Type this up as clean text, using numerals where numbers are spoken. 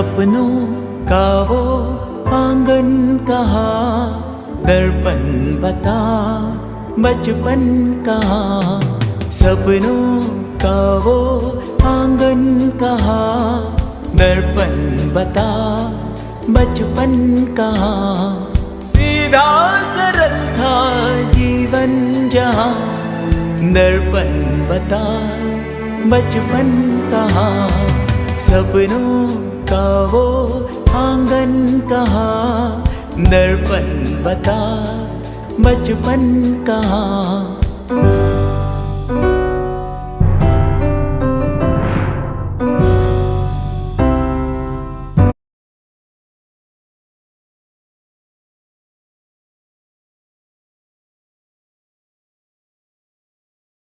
सपनों का वो आंगन कहाँ, दर्पण बता बचपन कहाँ। सपनों का वो आंगन कहाँ, दर्पण बता बचपन कहाँ। सीधा सरल था जीवन जहाँ, दर्पण बता बचपन कहाँ। सपनों का वो आंगन कहाँ, दर्पण बता बचपन कहाँ।